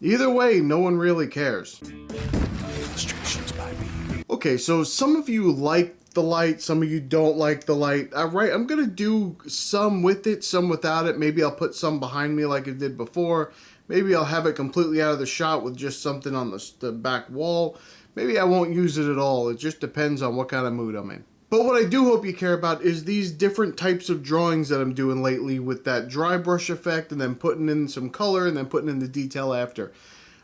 Either way, no one really cares. Illustrations by me. Okay, so some of you like the light, some of you don't like the light. Alright, I'm gonna do some with it, some without it. Maybe I'll put some behind me like I did before. Maybe I'll have it completely out of the shot with just something on the back wall. Maybe I won't use it at all. It just depends on what kind of mood I'm in. But what I do hope you care about is these different types of drawings that I'm doing lately with that dry brush effect and then putting in some color and then putting in the detail after.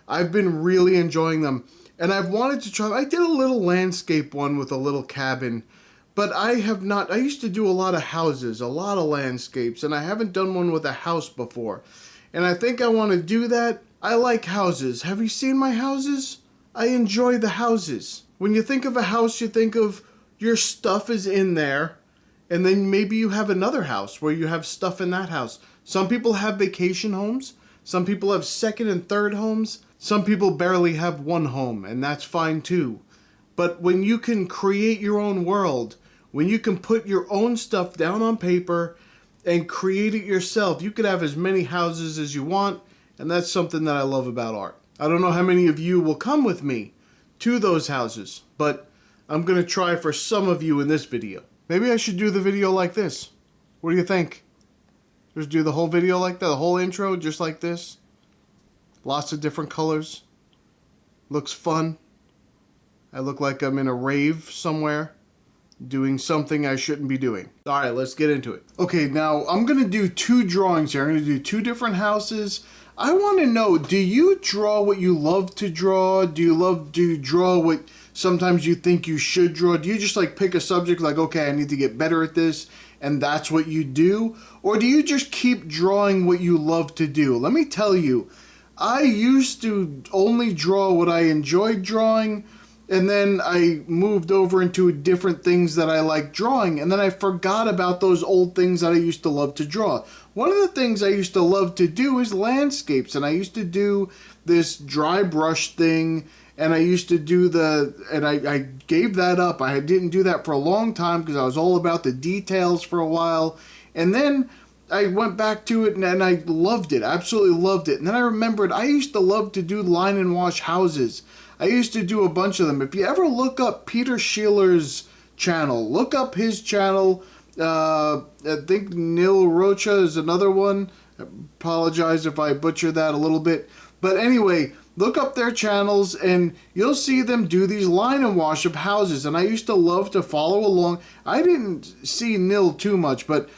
I've been really enjoying them. And I've wanted to try, I did a little landscape one with a little cabin, but I have not, I used to do a lot of houses, a lot of landscapes, and I haven't done one with a house before. And I think I want to do that. I like houses. Have you seen my houses? I enjoy the houses. When you think of a house, you think of your stuff is in there, and then maybe you have another house where you have stuff in that house. Some people have vacation homes. Some people have second and third homes. Some people barely have one home, and that's fine too. But when you can create your own world, when you can put your own stuff down on paper and create it yourself, you could have as many houses as you want, and that's something that I love about art. I don't know how many of you will come with me to those houses, but I'm going to try for some of you in this video. Maybe I should do the video like this. What do you think? Just do the whole video like that, the whole intro just like this? Lots of different colors. Looks fun. I look like I'm in a rave somewhere, doing something I shouldn't be doing. Alright, let's get into it. Okay, now I'm going to do two drawings here. I'm going to do two different houses. I want to know, do you draw what you love to draw? Do you draw what sometimes you think you should draw? Do you just like pick a subject like, okay, I need to get better at this, and that's what you do? Or do you just keep drawing what you love to do? Let me tell you, I used to only draw what I enjoyed drawing, and then I moved over into different things that I like drawing, and then I forgot about those old things that I used to love to draw. One of the things I used to love to do is landscapes, and I used to do this dry brush thing, and I used to do I gave that up. I didn't do that for a long time because I was all about the details for a while, and then I went back to it and I loved it, absolutely loved it. And then I remembered I used to love to do line and wash houses. I used to do a bunch of them. If you ever look up Peter Shealer's channel, look up his channel. I think Nil Rocha is another one. I apologize if I butcher that a little bit. But anyway, look up their channels and you'll see them do these line and wash of houses. And I used to love to follow along. I didn't see Nil too much, but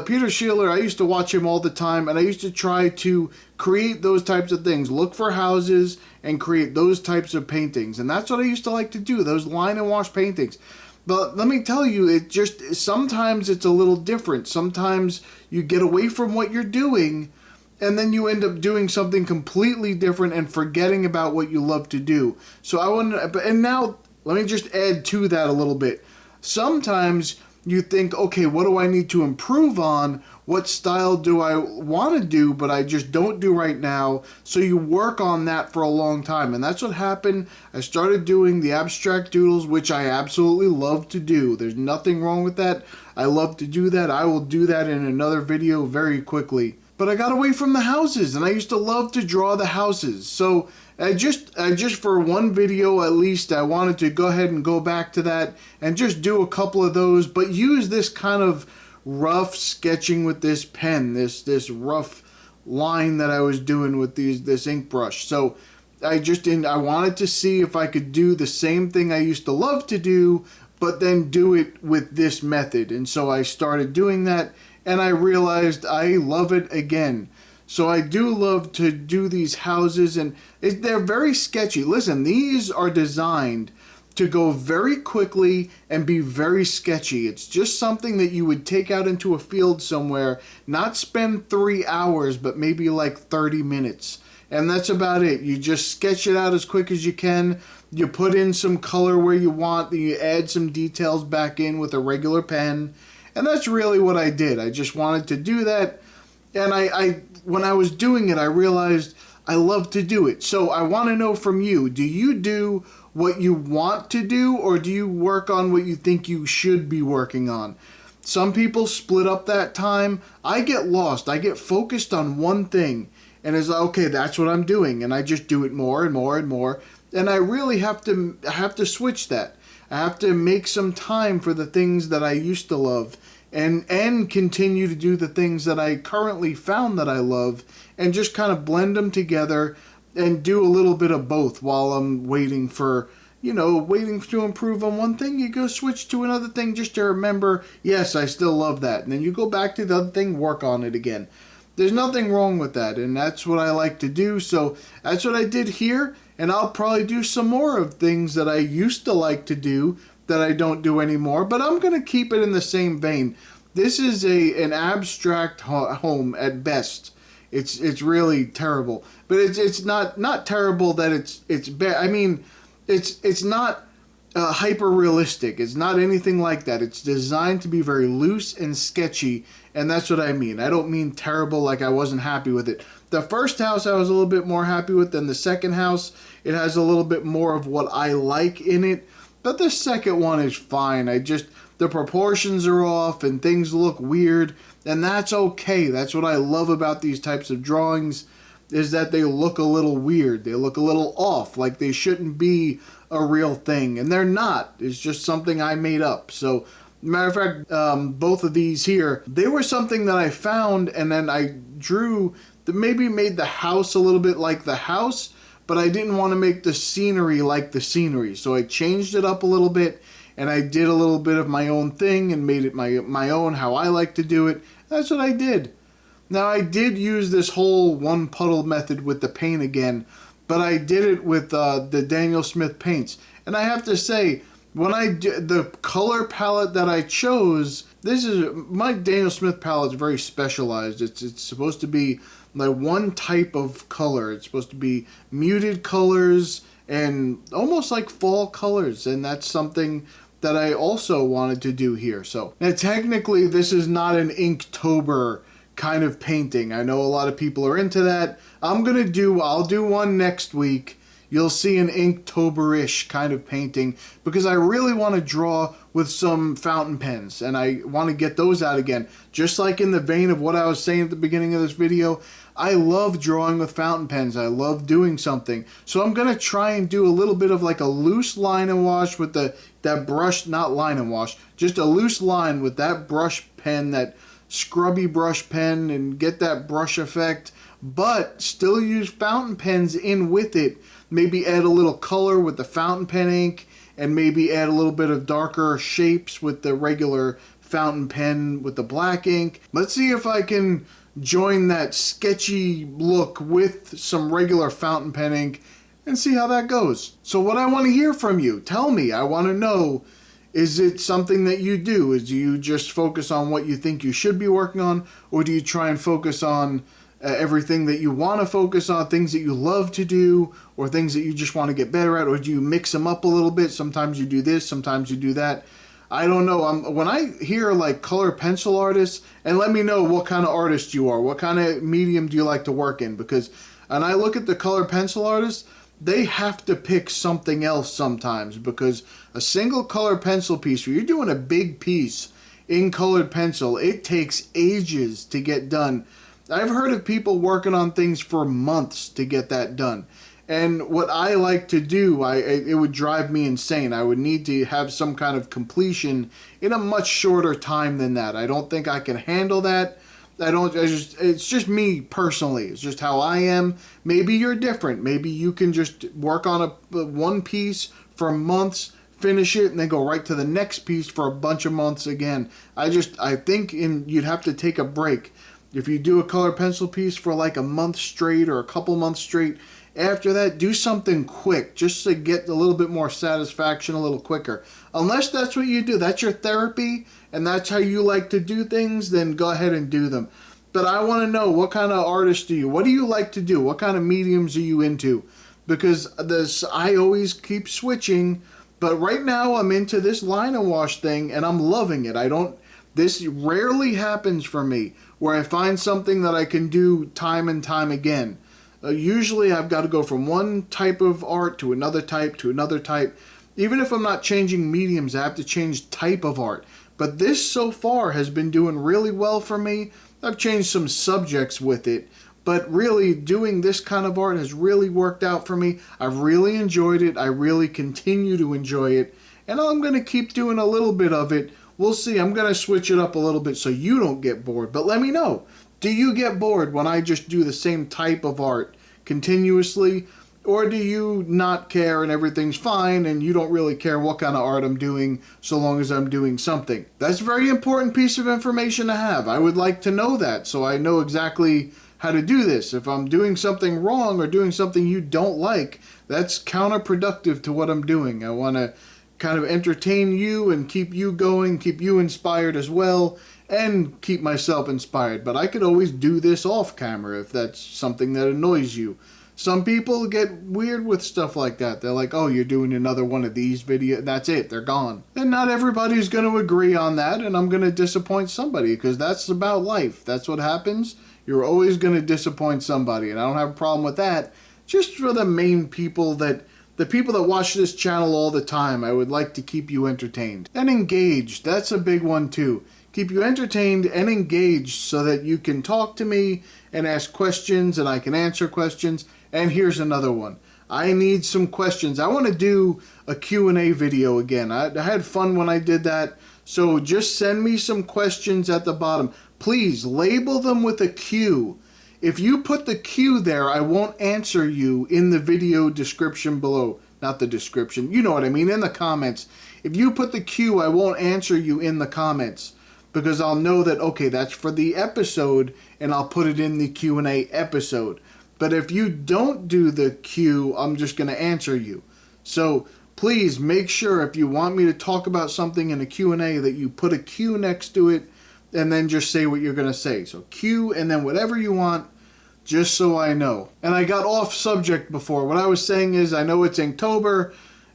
Peter Shealer, I used to watch him all the time, and I used to try to create those types of things. Look for houses and create those types of paintings. And that's what I used to like to do, those line and wash paintings. But let me tell you, it just, sometimes it's a little different. Sometimes you get away from what you're doing, and then you end up doing something completely different and forgetting about what you love to do. So I want to, and now let me just add to that a little bit. Sometimes you think, okay, what do I need to improve on? What style do I want to do, but I just don't do right now? So you work on that for a long time. And that's what happened. I started doing the abstract doodles, which I absolutely love to do. There's nothing wrong with that. I love to do that. I will do that in another video very quickly. But I got away from the houses, and I used to love to draw the houses. So I just for one video at least, I wanted to go ahead and go back to that and just do a couple of those, but use this kind of rough sketching with this pen, this rough line that I was doing with this ink brush. So I wanted to see if I could do the same thing I used to love to do, but then do it with this method. And so I started doing that, and I realized I love it again. So I do love to do these houses, and they're very sketchy. Listen, these are designed to go very quickly and be very sketchy. It's just something that you would take out into a field somewhere, not spend 3 hours, but maybe like 30 minutes. And that's about it. You just sketch it out as quick as you can. You put in some color where you want, then you add some details back in with a regular pen. And that's really what I did. I just wanted to do that. And when I was doing it, I realized I love to do it. So I want to know from you, do you do what you want to do, or do you work on what you think you should be working on? Some people split up that time. I get lost. I get focused on one thing. and it's like, okay, that's what I'm doing, and I just do it more and more and more, and I really have to switch that. I have to make some time for the things that I used to love, and continue to do the things that I currently found that I love, and just kind of blend them together and do a little bit of both while I'm waiting for, waiting to improve on one thing. You go switch to another thing just to remember, yes, I still love that. And then you go back to the other thing, work on it again. There's nothing wrong with that, and that's what I like to do. So that's what I did here, and I'll probably do some more of things that I used to like to do that I don't do anymore, but I'm going to keep it in the same vein. This is an abstract home at best. It's really terrible, but it's not terrible that it's bad. I mean, it's not hyper realistic. It's not anything like that. It's designed to be very loose and sketchy, and that's what I mean. I don't mean terrible like I wasn't happy with it. The first house I was a little bit more happy with than the second house. It has a little bit more of what I like in it, but the second one is fine. The proportions are off and things look weird, and that's okay. That's what I love about these types of drawings, is that they look a little weird. They look a little off, like they shouldn't be a real thing, and they're not. It's just something I made up. So, matter of fact, both of these here, they were something that I found, and then I drew that maybe made the house a little bit like the house, but I didn't want to make the scenery like the scenery. So I changed it up a little bit, and I did a little bit of my own thing and made it my own, how I like to do it. That's what I did. Now, I did use this whole one puddle method with the paint again, but I did it with the Daniel Smith paints. And I have to say, when I did the color palette that I chose, my Daniel Smith palette is very specialized. It's supposed to be like one type of color. It's supposed to be muted colors and almost like fall colors, and that's something that I also wanted to do here. So now technically this is not an Inktober kind of painting. I know a lot of people are into that. I'll do one next week. You'll see an Inktober-ish kind of painting, because I really want to draw with some fountain pens, and I want to get those out again. Just like in the vein of what I was saying at the beginning of this video, I love drawing with fountain pens. I love doing something. So I'm going to try and do a little bit of like a loose line and wash with that brush, not line and wash, just a loose line with that brush pen, that scrubby brush pen, and get that brush effect, but still use fountain pens in with it. Maybe add a little color with the fountain pen ink, and maybe add a little bit of darker shapes with the regular fountain pen with the black ink. Let's see if I can join that sketchy look with some regular fountain pen ink and see how that goes. So what I want to hear from you, tell me. I want to know, is it something that you do? Do you just focus on what you think you should be working on, or do you try and focus on everything that you want to focus on, things that you love to do, or things that you just want to get better at, or do you mix them up a little bit? Sometimes you do this, sometimes you do that. I don't know. When I hear like color pencil artists, and let me know what kind of artist you are, what kind of medium do you like to work in, because when I look at the color pencil artists, they have to pick something else sometimes, because a single color pencil piece, where you're doing a big piece in colored pencil, it takes ages to get done. I've heard of people working on things for months to get that done. And what I like to do, it would drive me insane. I would need to have some kind of completion in a much shorter time than that. I don't think I can handle that. It's just me personally. It's just how I am. Maybe you're different. Maybe you can just work on one piece for months, finish it, and then go right to the next piece for a bunch of months again. I think you'd have to take a break. If you do a color pencil piece for like a month straight or a couple months straight, after that, do something quick just to get a little bit more satisfaction a little quicker. Unless that's what you do, that's your therapy, and that's how you like to do things, then go ahead and do them. But I want to know, what kind of artist what do you like to do? What kind of mediums are you into? Because I always keep switching, but right now I'm into this line and wash thing, and I'm loving it. This rarely happens for me, where I find something that I can do time and time again. Usually I've got to go from one type of art to another type to another type. Even if I'm not changing mediums, I have to change type of art. But this so far has been doing really well for me. I've changed some subjects with it, But really, doing this kind of art has really worked out for me. I've really enjoyed it. I really continue to enjoy it. And I'm going to keep doing a little bit of it. We'll see. I'm going to switch it up a little bit so you don't get bored. But let me know. Do you get bored when I just do the same type of art continuously? Or do you not care and everything's fine and you don't really care what kind of art I'm doing so long as I'm doing something? That's a very important piece of information to have. I would like to know that so I know exactly how to do this. If I'm doing something wrong or doing something you don't like, that's counterproductive to what I'm doing. I want to kind of entertain you and keep you going, keep you inspired as well, and keep myself inspired. But I could always do this off camera if that's something that annoys you. Some people get weird with stuff like that. They're like, oh, you're doing another one of these videos. That's it. They're gone. And not everybody's going to agree on that, and I'm going to disappoint somebody because that's about life. That's what happens. You're always going to disappoint somebody, and I don't have a problem with that. Just for the main people the people that watch this channel all the time, I would like to keep you entertained. And engaged. That's a big one too. Keep you entertained and engaged so that you can talk to me and ask questions and I can answer questions. And here's another one. I need some questions. I want to do a Q&A video again. I had fun when I did that. So just send me some questions at the bottom. Please label them with a Q. If you put the Q there, I won't answer you in the video description below. Not the description. You know what I mean, in the comments. If you put the Q, I won't answer you in the comments. Because I'll know that, okay, that's for the episode, and I'll put it in the Q&A episode. But if you don't do the Q, I'm just going to answer you. So please make sure if you want me to talk about something in a Q&A that you put a Q next to it and then just say what you're going to say. So Q and then whatever you want, just so I know. And I got off subject before. What I was saying is I know it's Inktober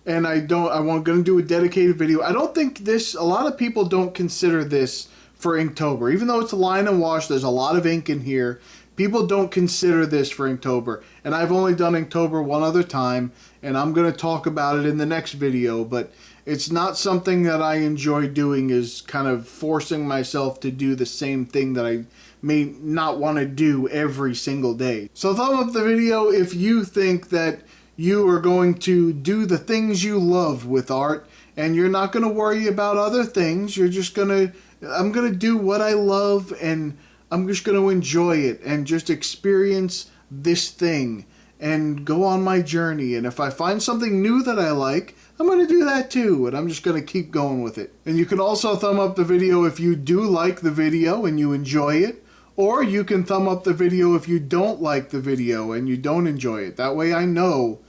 and I'm going to do a dedicated video. I don't think a lot of people don't consider this for Inktober. Even though it's a line and wash, there's a lot of ink in here. People don't consider this for Inktober. And I've only done Inktober one other time, and I'm going to talk about it in the next video, but it's not something that I enjoy doing, is kind of forcing myself to do the same thing that I may not want to do every single day. So thumb up the video if you think that you are going to do the things you love with art and you're not going to worry about other things. You're just going to, I'm going to do what I love and I'm just going to enjoy it and just experience this thing and go on my journey. And if I find something new that I like, I'm going to do that too. And I'm just going to keep going with it. And you can also thumb up the video if you do like the video and you enjoy it. Or you can thumb up the video if you don't like the video and you don't enjoy it. That way I know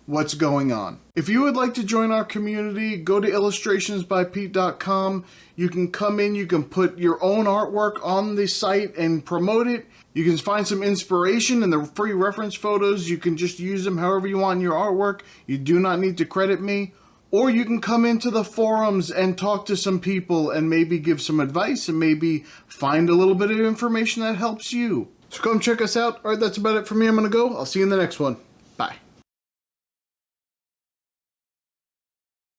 what's going on. If you would like to join our community, go to illustrationsbypete.com. You can come in, you can put your own artwork on the site and promote it. You can find some inspiration in the free reference photos. You can just use them however you want in your artwork. You do not need to credit me. Or you can come into the forums and talk to some people and maybe give some advice and maybe find a little bit of information that helps you. So come check us out. All right, that's about it for me. I'm going to go. I'll see you in the next one. Bye.